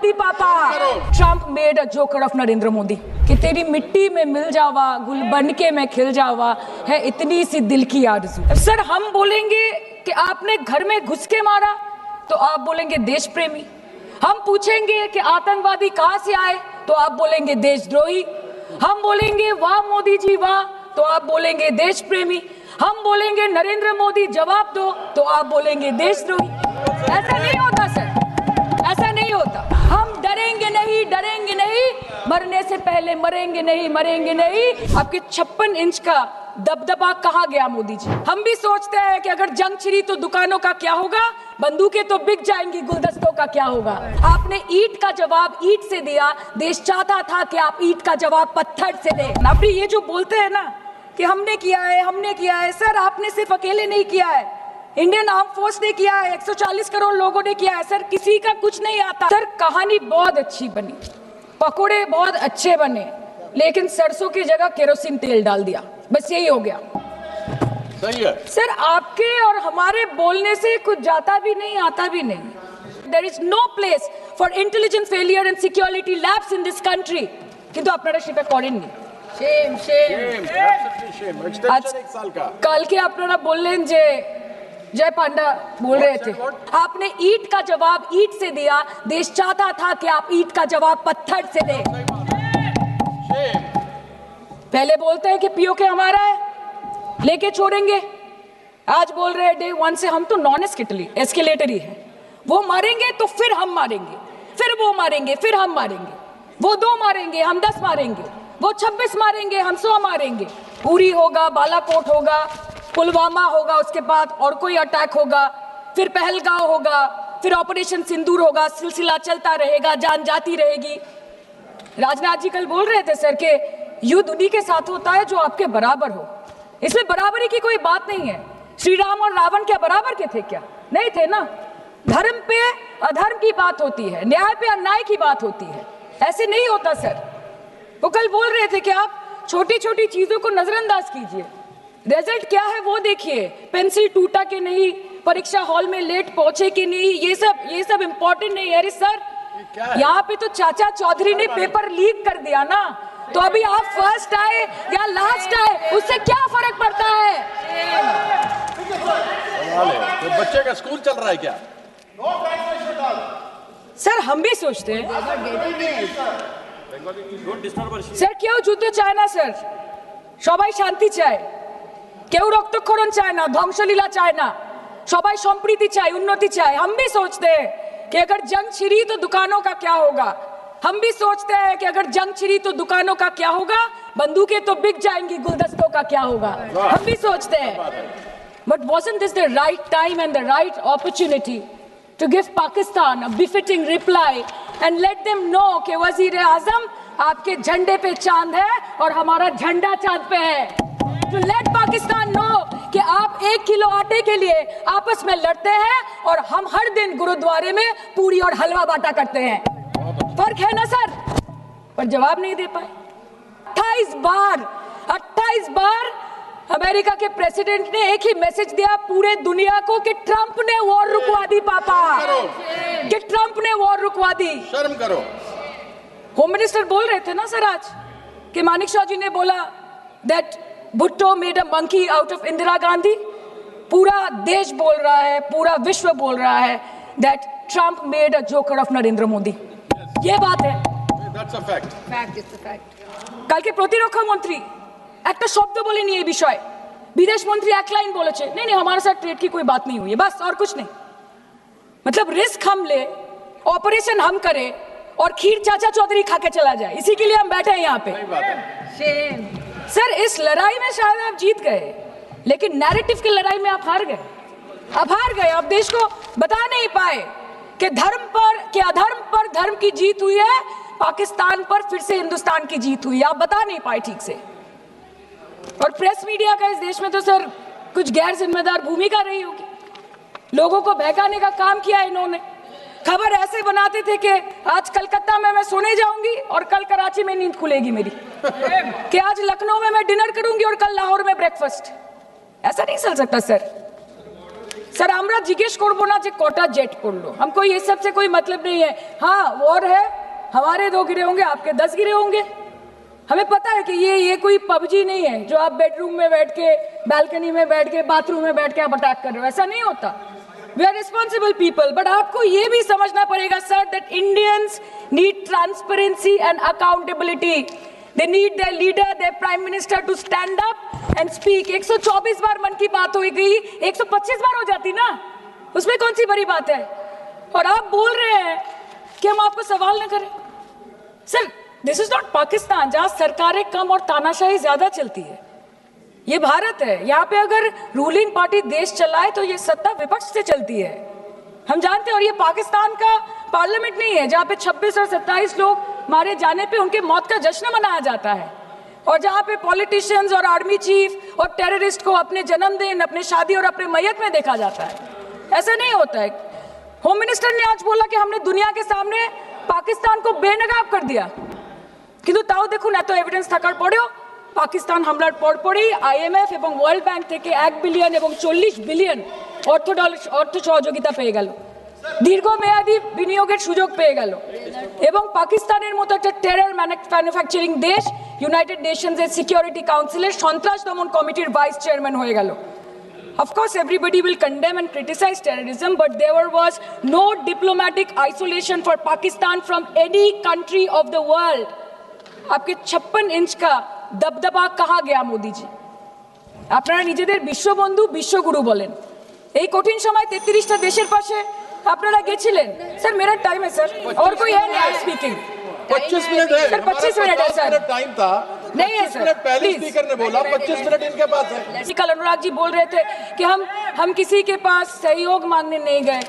रुकवा दी पापा। Trump made a joker of Narendra Modi कि तेरी मिट्टी में मिल जावा, गुल बन के मैं खिल जावा, है इतनी सी दिल की आरज़ू। सर हम बोलेंगे कि आपने घर में घुस के मारा तो आप बोलेंगे देश प्रेमी। हम पूछेंगे कि आतंकवादी कहां से आए तो आप बोलेंगे देशद्रोही। हम बोलेंगे वाह मोदी जी वाह तो आप बोलेंगे देश प्रेमी। हम बोलेंगे नरेंद्र मोदी जवाब दो तो आप बोलेंगे देशद्रोही। ऐसा नहीं होता सर, ऐसा नहीं होता। हम डरेंगे नहीं, मरने से पहले मरेंगे नहीं। आपके 56 इंच का दबदबा कहाँ गया मोदी जी? हम भी सोचते हैं कि अगर जंग छिड़ी तो दुकानों का क्या होगा, बंदूकें तो बिक जाएंगी, गुलदस्तों का क्या होगा। आपने ईंट का जवाब ईंट से दिया, देश चाहता था कि आप ईंट का जवाब पत्थर से दें। आप ये जो बोलते हैं ना कि हमने किया है, सर आपने सिर्फ अकेले नहीं किया है, इंडियन आर्म फोर्स ने किया है, 140 करोड़ लोगों ने किया है। सर किसी का कुछ नहीं आता। सर कहानी बहुत अच्छी बनी, पकोड़े बहुत अच्छे बने, लेकिन सरसों की जगह केरोसिन तेल डाल दिया, बस यही हो गया। सही है सर आपके और हमारे बोलने से कुछ जाता भी नहीं आता भी नहीं। There is no place for intelligence failure and security labs in this country. কিন্তু আপনারা সেটা করেননি। Shame. Extension एक साल का। कल के আপনারা বললেন যে जय पांडा बोल रहे थे, आपने ईंट का जवाब ईंट से दिया, देश चाहता था कि आप ईंट का जवाब पत्थर से दें। पहले बोलते हैं कि पीओके हमारा है, लेके छोड़ेंगे, आज बोल रहे हैं डे 1 से हम तो नॉन एस्केलेटरी है। वो मारेंगे तो फिर हम मारेंगे, फिर वो मारेंगे, फिर हम मारेंगे, वो 2 मारेंगे, हम 10 मारेंगे, वो 26 मारेंगे, हम 100 मारेंगे। उरी होगा, बालाकोट होगा, पुलवामा होगा, उसके बाद और कोई अटैक होगा, फिर पहलगांव होगा, फिर ऑपरेशन सिंदूर होगा, सिलसिला चलता रहेगा, जान जाती रहेगी। राजनाथ जी कल बोल रहे थे सर के युद्ध उन्हीं के साथ होता है जो आपके बराबर हो। इसमें बराबरी की कोई बात नहीं है। श्री राम और रावण क्या बराबर के थे क्या? नहीं थे ना। धर्म पे अधर्म की बात होती है, न्याय पे अन्याय की बात होती है, ऐसे नहीं होता सर। वो कल बोल रहे थे कि आप छोटी छोटी चीजों को नजरअंदाज कीजिए, रिजल्ट क्या है वो देखिए। पेंसिल टूटा कि नहीं, परीक्षा हॉल में लेट पहुंचे कि नहीं, ये सब इम्पोर्टेंट नहीं है। अरे सर यहाँ पे तो चाचा चौधरी ने पेपर लीक कर दिया ना, तो अभी आप फर्स्ट आए या लास्ट आए उससे क्या फर्क पड़ता है? तो बच्चे का स्कूल चल रहा है क्या? सर हम भी सोचते हैं স্যার কেউ যুদ্ধ চায় না স্যার, সবাই শান্তি চায়, কেউ রক্তক্ষরণ চায় না, ধ্বংসলীলা চায় না, সবাই সম্প্रीति চায়, उन्नति चाहे। हम भी सोचते हैं कि अगर जंग छिड़ी तो दुकानों का क्या होगा। हम भी सोचते हैं कि अगर जंग छिड़ी तो दुकानों का क्या होगा, बंदूकें तो बिक जाएंगी, गुलदस्तों का क्या होगा। हम भी सोचते हैं, but wasn't this the right time and the right opportunity to give Pakistan a befitting reply and let them know कि वज़ीर-ए-आज़म आपके झंडे पे चांद है और हमारा झंडा चांद पे है। To let Pakistan know कि आप 1 किलो आटे के लिए आपस में लड़ते हैं और हम हर दिन गुरुद्वारे में पूरी और हलवा बांटा करते हैं। फर्क है ना सर? पर जवाब नहीं दे पाए। 28 बार अमेरिका के प्रेसिडेंट ने एक ही मैसेज दिया पूरे दुनिया को कि ट्रंप ने वॉर रुकवा दी पापा, कि ट्रंप ने वॉर रुकवा दी। शर्म करो। होम मिनिस्टर बोल रहे थे ना सर आज कि मानिक शाह जी ने बोला that Bhutto made a monkey out of Indira Gandhi. पूरा देश बोल रहा है, पूरा विश्व बोल रहा है that Trump made a joker of Narendra Modi. ये बात है। That's a fact. Fact is the fact. कल के प्रतिरक्षा मंत्री একটা শব্দ বলেনি এই বিষয়ে, विदेश मंत्री एक लाइन बोलेছে नहीं हमारे साथ ट्रेड की कोई बात नहीं हुई है, बस और कुछ नहीं। मतलब रिस्क हम ले, ऑपरेशन हम करें और खीर चाचा चौधरी खा के चला जाए, इसी के लिए हम बैठे हैं यहाँ पे। सर इस लड़ाई में शायद आप जीत गए, लेकिन नैरेटिव की लड़ाई में आप हार गए। आप देश को बता नहीं पाए कि धर्म पर कि अधर्म पर धर्म की जीत हुई है, पाकिस्तान पर फिर से हिंदुस्तान की जीत हुई है, आप बता नहीं पाए ठीक से। और प्रेस मीडिया का इस देश में तो सर कुछ गैर जिम्मेदार भूमिका रही होगी, लोगों को बहकाने का काम किया इन्होंने। खबर ऐसे बनाते थे कि आज कलकत्ता में मैं सोने जाऊंगी और कल कराची में नींद खुलेगी मेरी, कि आज लखनऊ में मैं डिनर करूंगी और कल लाहौर में ब्रेकफास्ट। ऐसा नहीं चल सकता सर। স্যার আমরা জিজ্ঞেস করবো না যে কটা जेट पड़लो, हमको ये सब से कोई मतलब नहीं है। हाँ वॉर है, हमारे 2 गिरे होंगे, आपके 10 गिरे होंगे। हमें पता है कि ये कोई पबजी नहीं है जो आप बेडरूम में बैठ के, बालकनी में बैठ के, बाथरूम में बैठ के आप अटैक कर रहे हो, ऐसा नहीं होता। We are responsible people, but आपको ये भी समझना पड़ेगा sir that Indians need transparency and accountability. They need their leader, their prime minister to stand up and speak. 124 बार मन की बात हो गई, 125 बार हो जाती ना, उसमें कौन सी बड़ी बात है। और आप बोल रहे हैं कि हम आपको सवाल न करें। Sir this is not Pakistan जहां सरकारें कम और तानाशाही ज्यादा चलती है। ये भारत है, यहाँ पे अगर रूलिंग पार्टी देश चलाए तो ये सत्ता विपक्ष से चलती है, हम जानते हैं। और ये पाकिस्तान का पार्लियामेंट नहीं है जहाँ पे 26 और 27 लोग मारे जाने पे उनके मौत का जश्न मनाया जाता है, और जहाँ पे पॉलिटिशियंस और आर्मी चीफ और टेररिस्ट को अपने जन्मदिन, अपने शादी और अपने मैयत में देखा जाता है। ऐसा नहीं होता है। होम मिनिस्टर ने आज बोला कि हमने दुनिया के सामने पाकिस्तान को बेनकाब कर दिया, কিন্তু তাও দেখুন এত এভিডেন্স থাকার পরেও পাকিস্তান হামলার পরপরই আইএমএফ এবং ওয়ার্ল্ড ব্যাংক থেকে 1 বিলিয়ন এবং 40 বিলিয়ন অর্থ সহযোগিতা পেয়ে গেল, দীর্ঘমেয়াদী বিনিয়োগের সুযোগ পেয়ে গেল, এবং পাকিস্তানের মতো একটা টেরর ম্যানুফ্যাকচারিং দেশ ইউনাইটেড নেশনসের সিকিউরিটি কাউন্সিলের সন্ত্রাস দমন কমিটির ভাইস চেয়ারম্যান হয়ে গেল। Of course, everybody will condemn and criticize terrorism, but there was no diplomatic isolation for Pakistan from any country of the world. आपके 56 इंच का दबदबा कहाँ गया मोदी जी? আপনারা নিজেদের বিশ্ববন্ধু বিশ্বগুরু বলেন, এই কঠিন সময় 33টা দেশের পাশে আপনারা গেছিলেন। স্যার मेरा टाइम है सर, और कोई है नहीं स्पीकिंग। 25 मिनट है सर 25 मिनट है सर, टाइम था नहीं है सर, पहले स्पीकर ने बोला 25 मिनट इनके पास है। कल अनुराग जी बोल रहे थे कि हम किसी के पास सहयोग मांगने नहीं गए,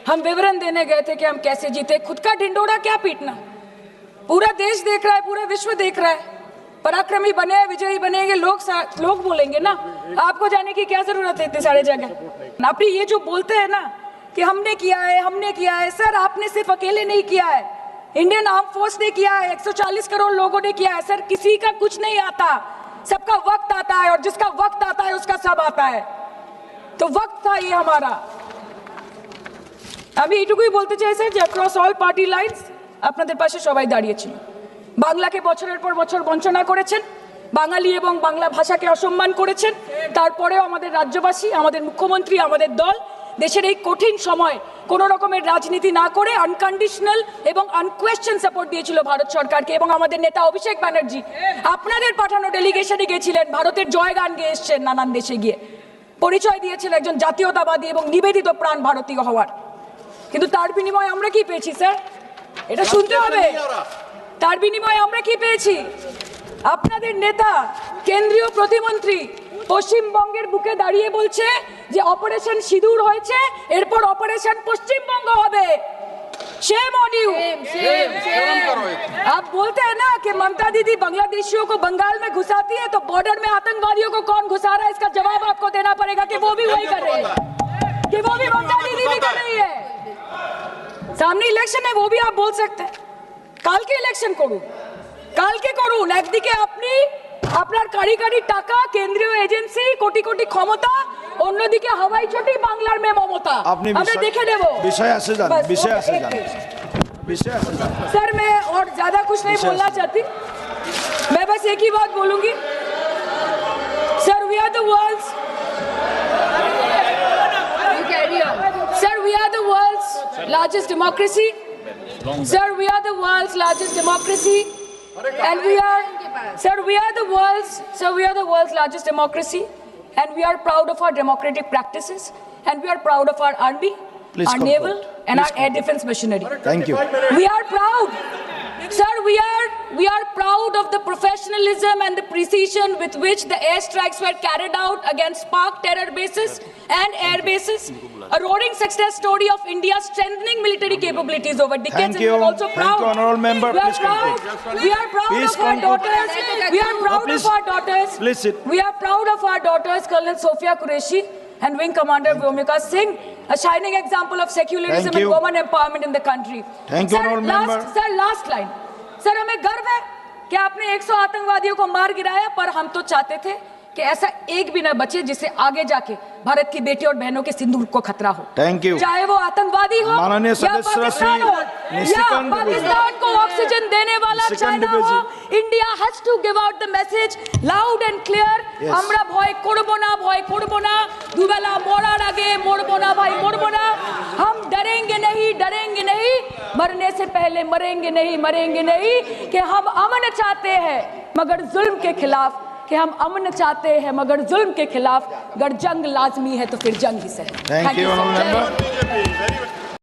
हम विवरण देने गए थे कि हम कैसे जीते। खुद का ढिंडोरा क्या पीटना, पूरा देश देख रहा है, पूरा विश्व देख रहा है। पराक्रमी बने, विजयी बनेंगे लोग बोलेंगे ना, आपको जाने की क्या जरूरत है इतने सारे जगह। आप ये जो बोलते हैं ना कि हमने किया है, सर आपने सिर्फ अकेले नहीं किया है, इंडियन आर्म फोर्स ने किया है, 140 करोड़ लोगों ने किया है। सर किसी का कुछ नहीं आता, सबका वक्त आता है, और जिसका वक्त आता है उसका सब आता है। तो वक्त था ये हमारा। আমি এইটুকুই বলতে চাই স্যার যে অ্যাক্রস অল পার্টি লাইনস আপনাদের পাশে সবাই দাঁড়িয়েছিল। বাংলাকে বছরের পর বছর বঞ্চনা করেছেন, বাঙালি এবং বাংলা ভাষাকে অসম্মান করেছেন, তারপরেও আমাদের রাজ্যবাসী, আমাদের মুখ্যমন্ত্রী, আমাদের দল দেশের এই কঠিন সময় কোনো রকমের রাজনীতি না করে আনকন্ডিশনাল এবং আনকোয়েশ্চন সাপোর্ট দিয়েছিল ভারত সরকারকে। এবং আমাদের নেতা অভিষেক ব্যানার্জি আপনাদের পাঠানো ডেলিগেশনে গিয়েছিলেন, ভারতের জয়গান গেয়ে এসছেন, নানান দেশে গিয়ে পরিচয় দিয়েছেন একজন জাতীয়তাবাদী এবং নিবেদিত প্রাণ ভারতীয় হওয়ার। কিন্তু তার বিনিময়ে আমরা কি পেয়েছি স্যার, এটা শুনতে হবে। তার বিনিময়ে আমরা কি পেয়েছি? আপনাদের নেতা কেন্দ্রীয় প্রতিমন্ত্রী পশ্চিমবঙ্গের বুকে দাঁড়িয়ে বলছে যে অপারেশন সিঁদুর হয়েছে, এরপর অপারেশন পশ্চিমবঙ্গ হবে। Shame on you. आप बोलते हैं ना कि ममता दीदी बांग्लादेशियों को बंगाल में घुसाती है, तो बॉर्डर में आतंकवादियों को कौन घुसा रहा है, इसका जवाब आपको देना पड़ेगा कि वो भी वही कर रहे हैं, कि वो भी ममता दीदी भी कर रही है। सामने इलेक्शन है, वो भी आप बोल सकते हैं কালকে ইলেকশন করুন, কালকে করুন। একদিকে আপনি আপনার কারি কারি টাকা, কেন্দ্রীয় এজেন্সি, কোটি কোটি ক্ষমতা, অন্যদিকে হাওয়াই ছুটি, বাংলার মে মমতা। আমরা দেখে নেব। विषय से जान, विषय से जान, विषय से जान। सर मैं और ज्यादा कुछ नहीं बोलना चाहती, मैं बस एक ही बात बोलूंगी। Sir we are the world's, sir we are the world's largest democracy, sir we are the world's largest democracy, and we are the world's largest democracy, and we are proud of our democratic practices, and we are proud of our army, Please our conclude. naval and our air defense machinery. Thank you. We are proud, sir, we are proud of the professionalism and the precision with which the airstrikes were carried out against Pak terror bases and air bases, a roaring success story of India's strengthening military capabilities over decades. Thank And we you. are also Thank proud. you, honorable member. We are Please proud. conclude. We are proud Please of our conclude. daughters. We are proud please. of our daughters. Please sit. We are proud of our daughters, Colonel Sophia Qureshi and Wing Commander Vyomika Singh, a shining example of secularism Thank and you. women empowerment in the country. Thank you, honorable member. Sir, last line. Sir हमें गर्व है कि आपने 100 आतंकवादियों को मार गिराया, पर हम तो चाहते थे कि ऐसा एक भी ना बचे जिससे आगे जाके भारत की बेटी और बहनों के सिंदूर को खतरा हो। Thank you. चाहे वो आतंकवादी हो माननीय या सदस्य पाकिस्तान हो या निशिकांत पाकिस्तान को ऑक्सीजन देने वाला चाइना हो, India has to give out the message loud and clear. আমরা ভয় করব না দুবেলা মরার আগে মরবো না ভাই, মরবো না। हम डरेंगे नहीं, मरने से पहले मरेंगे नहीं कि हम अमन चाहते हैं मगर जुल्म के खिलाफ, कि हम अमन चाहते हैं मगर जुल्म के खिलाफ। अगर जंग लाजमी है तो फिर जंग ही सही। Thank you, honorable member.